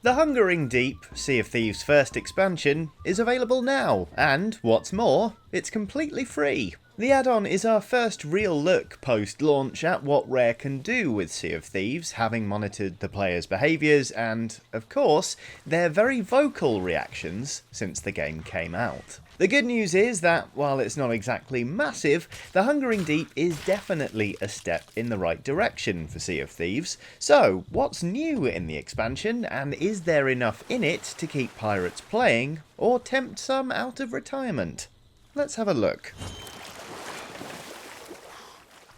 The Hungering Deep, Sea of Thieves' first expansion, is available now, and, what's more, it's completely free. The add-on is our first real look post-launch at what Rare can do with Sea of Thieves, having monitored the players' behaviours and, of course, their very vocal reactions since the game came out. The good news is that, while it's not exactly massive, the Hungering Deep is definitely a step in the right direction for Sea of Thieves. So, what's new in the expansion, and is there enough in it to keep pirates playing, or tempt some out of retirement? Let's have a look.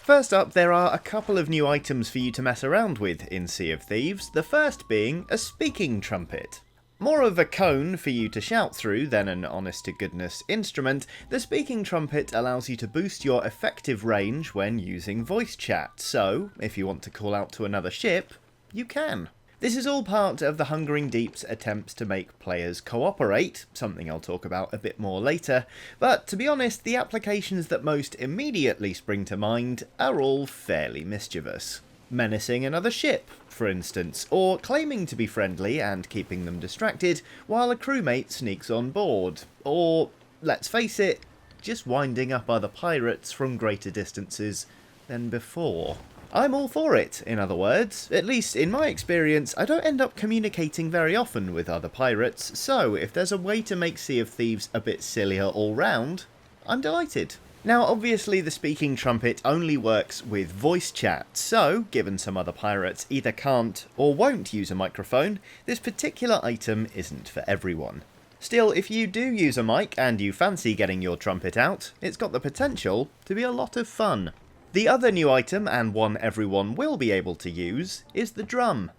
First up, there are a couple of new items for you to mess around with in Sea of Thieves, the first being a speaking trumpet. More of a cone for you to shout through than an honest-to-goodness instrument, the speaking trumpet allows you to boost your effective range when using voice chat, so if you want to call out to another ship, you can. This is all part of the Hungering Deep's attempts to make players cooperate, something I'll talk about a bit more later, but to be honest, the applications that most immediately spring to mind are all fairly mischievous. Menacing another ship, for instance, or claiming to be friendly and keeping them distracted while a crewmate sneaks on board, or, let's face it, just winding up other pirates from greater distances than before. I'm all for it, in other words. At least in my experience, I don't end up communicating very often with other pirates, so if there's a way to make Sea of Thieves a bit sillier all round, I'm delighted. Now obviously the speaking trumpet only works with voice chat, so given some other pirates either can't or won't use a microphone, this particular item isn't for everyone. Still, if you do use a mic and you fancy getting your trumpet out, it's got the potential to be a lot of fun. The other new item, and one everyone will be able to use, is the drum.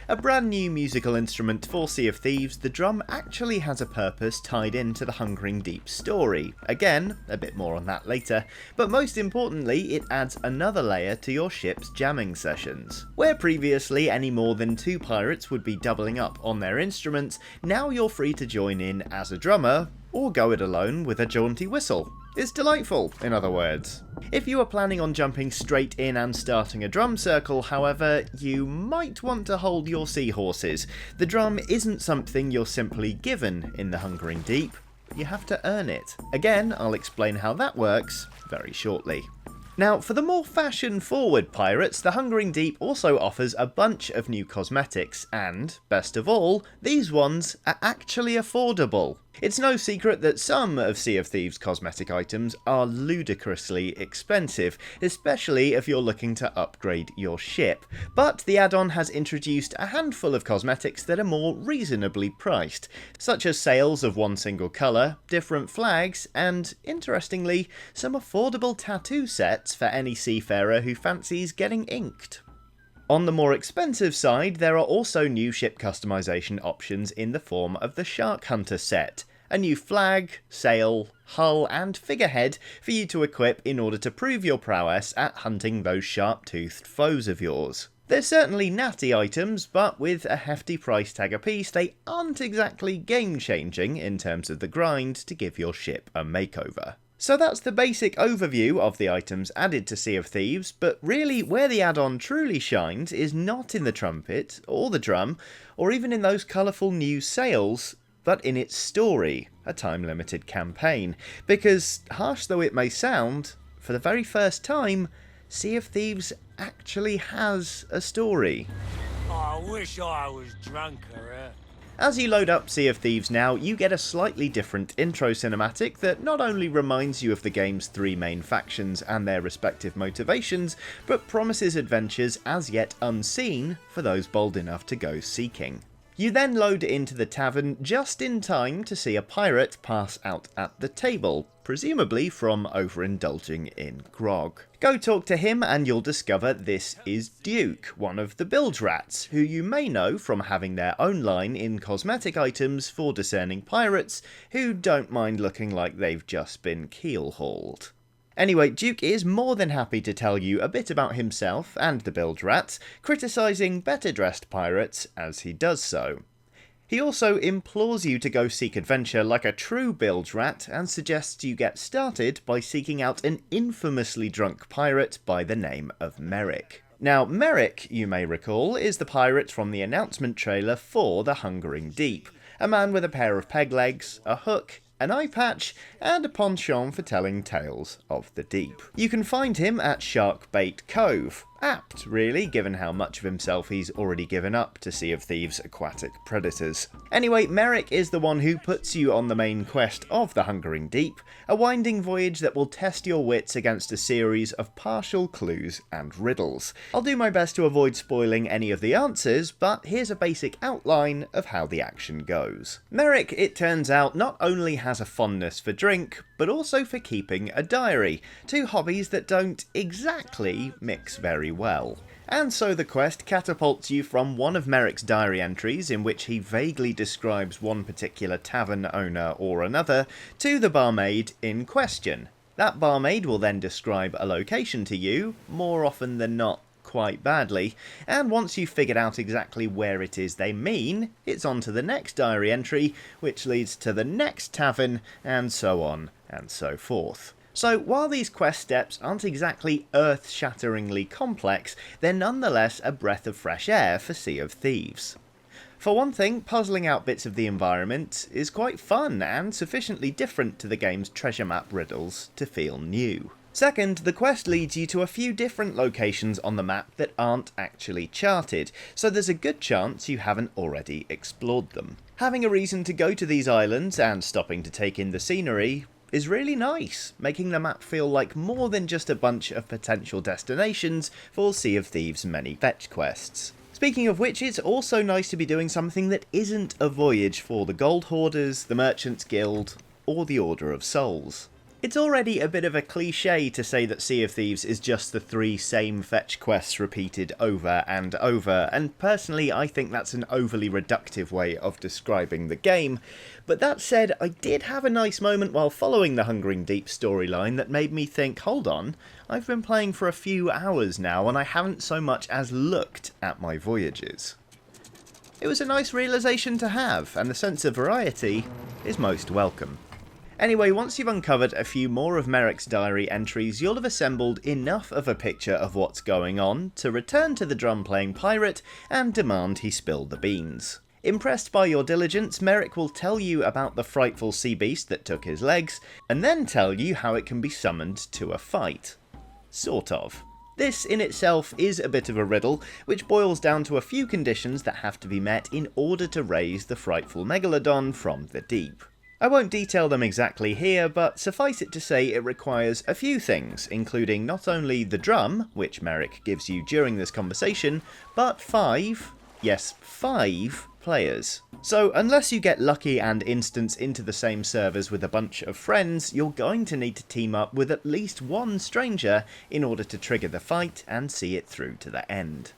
A brand new musical instrument for Sea of Thieves, the drum actually has a purpose tied into the Hungering Deep story. Again, a bit more on that later, but most importantly, it adds another layer to your ship's jamming sessions. Where previously any more than 2 pirates would be doubling up on their instruments, now you're free to join in as a drummer, or go it alone with a jaunty whistle. It's delightful, in other words. If you are planning on jumping straight in and starting a drum circle, however, you might want to hold your seahorses. The drum isn't something you're simply given in the Hungering Deep, you have to earn it. Again, I'll explain how that works very shortly. Now, for the more fashion-forward pirates, the Hungering Deep also offers a bunch of new cosmetics, and, best of all, these ones are actually affordable. It's no secret that some of Sea of Thieves' cosmetic items are ludicrously expensive, especially if you're looking to upgrade your ship, but the add-on has introduced a handful of cosmetics that are more reasonably priced, such as sails of one single colour, different flags, and, interestingly, some affordable tattoo sets for any seafarer who fancies getting inked. On the more expensive side, there are also new ship customization options in the form of the Shark Hunter set, a new flag, sail, hull and figurehead for you to equip in order to prove your prowess at hunting those sharp-toothed foes of yours. They're certainly natty items, but with a hefty price tag apiece, they aren't exactly game-changing in terms of the grind to give your ship a makeover. So that's the basic overview of the items added to Sea of Thieves, but really where the add-on truly shines is not in the trumpet, or the drum, or even in those colourful new sails, but in its story, a time-limited campaign. Because, harsh though it may sound, for the very first time, Sea of Thieves actually has a story. I wish I was drunker, eh? As you load up Sea of Thieves now, you get a slightly different intro cinematic that not only reminds you of the game's 3 main factions and their respective motivations, but promises adventures as yet unseen for those bold enough to go seeking. You then load into the tavern just in time to see a pirate pass out at the table, presumably from overindulging in grog. Go talk to him and you'll discover this is Duke, one of the bilge rats, who you may know from having their own line in cosmetic items for discerning pirates who don't mind looking like they've just been keel-hauled. Anyway, Duke is more than happy to tell you a bit about himself and the bilge rats, criticising better dressed pirates as he does so. He also implores you to go seek adventure like a true bilge rat and suggests you get started by seeking out an infamously drunk pirate by the name of Merrick. Now, Merrick, you may recall, is the pirate from the announcement trailer for The Hungering Deep. A man with a pair of peg legs, a hook, an eye patch, and a penchant for telling tales of the deep. You can find him at Sharkbait Cove. Apt, really, given how much of himself he's already given up to Sea of Thieves' aquatic predators. Anyway, Merrick is the one who puts you on the main quest of The Hungering Deep, a winding voyage that will test your wits against a series of partial clues and riddles. I'll do my best to avoid spoiling any of the answers, but here's a basic outline of how the action goes. Merrick, it turns out, not only has a fondness for drink, but also for keeping a diary, two hobbies that don't exactly mix very well. And so the quest catapults you from one of Merrick's diary entries, in which he vaguely describes one particular tavern owner or another, to the barmaid in question. That barmaid will then describe a location to you, more often than not quite badly, and once you've figured out exactly where it is they mean, it's on to the next diary entry, which leads to the next tavern, and so on and so forth. So while these quest steps aren't exactly earth-shatteringly complex, they're nonetheless a breath of fresh air for Sea of Thieves. For one thing, puzzling out bits of the environment is quite fun and sufficiently different to the game's treasure map riddles to feel new. Second, the quest leads you to a few different locations on the map that aren't actually charted, so there's a good chance you haven't already explored them. Having a reason to go to these islands and stopping to take in the scenery is really nice, making the map feel like more than just a bunch of potential destinations for Sea of Thieves' many fetch quests. Speaking of which, it's also nice to be doing something that isn't a voyage for the Gold Hoarders, the Merchants Guild, or the Order of Souls. It's already a bit of a cliche to say that Sea of Thieves is just the three same fetch quests repeated over and over, and personally I think that's an overly reductive way of describing the game. But that said, I did have a nice moment while following the Hungering Deep storyline that made me think, hold on, I've been playing for a few hours now and I haven't so much as looked at my voyages. It was a nice realisation to have, and the sense of variety is most welcome. Anyway, once you've uncovered a few more of Merrick's diary entries, you'll have assembled enough of a picture of what's going on to return to the drum-playing pirate and demand he spill the beans. Impressed by your diligence, Merrick will tell you about the frightful sea beast that took his legs, and then tell you how it can be summoned to a fight. Sort of. This in itself is a bit of a riddle, which boils down to a few conditions that have to be met in order to raise the frightful megalodon from the deep. I won't detail them exactly here, but suffice it to say it requires a few things, including not only the drum, which Merrick gives you during this conversation, but 5 players. So unless you get lucky and instance into the same servers with a bunch of friends, you're going to need to team up with at least one stranger in order to trigger the fight and see it through to the end.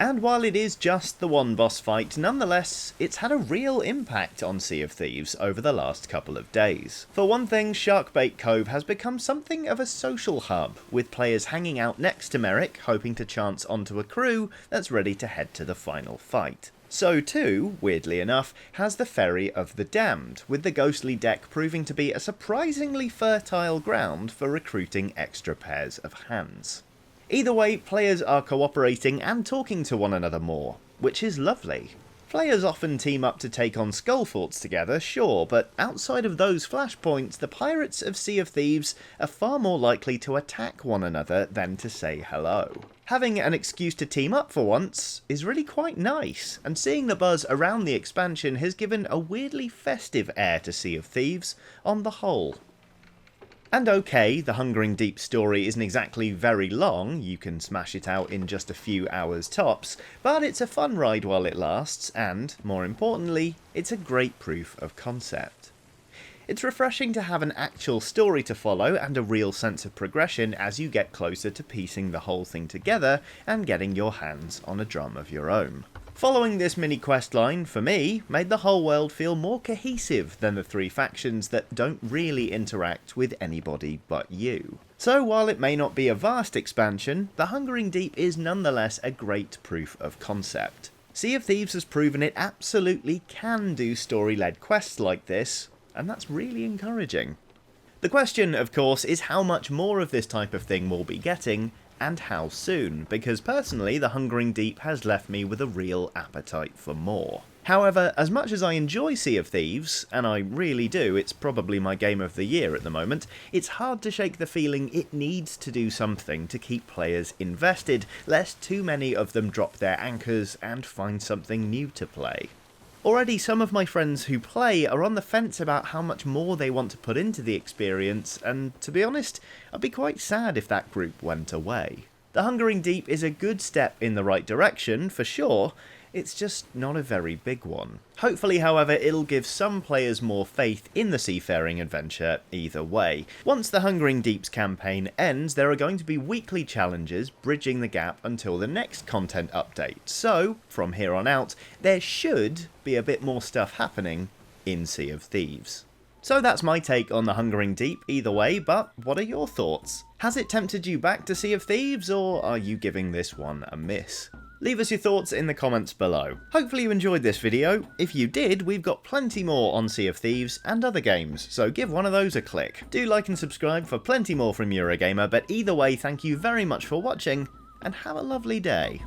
And while it is just the one boss fight, nonetheless, it's had a real impact on Sea of Thieves over the last couple of days. For one thing, Sharkbait Cove has become something of a social hub, with players hanging out next to Merrick, hoping to chance onto a crew that's ready to head to the final fight. So too, weirdly enough, has the Ferry of the Damned, with the ghostly deck proving to be a surprisingly fertile ground for recruiting extra pairs of hands. Either way, players are cooperating and talking to one another more, which is lovely. Players often team up to take on skull forts together, sure, but outside of those flashpoints, the pirates of Sea of Thieves are far more likely to attack one another than to say hello. Having an excuse to team up for once is really quite nice, and seeing the buzz around the expansion has given a weirdly festive air to Sea of Thieves on the whole. And okay, the Hungering Deep story isn't exactly very long, you can smash it out in just a few hours tops, but it's a fun ride while it lasts, and, more importantly, it's a great proof of concept. It's refreshing to have an actual story to follow and a real sense of progression as you get closer to piecing the whole thing together and getting your hands on a drum of your own. Following this mini questline, for me, made the whole world feel more cohesive than the three factions that don't really interact with anybody but you. So while it may not be a vast expansion, the Hungering Deep is nonetheless a great proof of concept. Sea of Thieves has proven it absolutely can do story-led quests like this, and that's really encouraging. The question, of course, is how much more of this type of thing we'll be getting, and how soon, because personally the Hungering Deep has left me with a real appetite for more. However, as much as I enjoy Sea of Thieves, and I really do, it's probably my game of the year at the moment, it's hard to shake the feeling it needs to do something to keep players invested, lest too many of them drop their anchors and find something new to play. Already some of my friends who play are on the fence about how much more they want to put into the experience, and to be honest, I'd be quite sad if that group went away. The Hungering Deep is a good step in the right direction, for sure, it's just not a very big one. Hopefully, however, it'll give some players more faith in the seafaring adventure either way. Once the Hungering Deep's campaign ends, there are going to be weekly challenges bridging the gap until the next content update, so from here on out, there should be a bit more stuff happening in Sea of Thieves. So that's my take on the Hungering Deep either way, but what are your thoughts? Has it tempted you back to Sea of Thieves, or are you giving this one a miss? Leave us your thoughts in the comments below. Hopefully you enjoyed this video. If you did, we've got plenty more on Sea of Thieves and other games, so give one of those a click. Do like and subscribe for plenty more from Eurogamer, but either way, thank you very much for watching, and have a lovely day.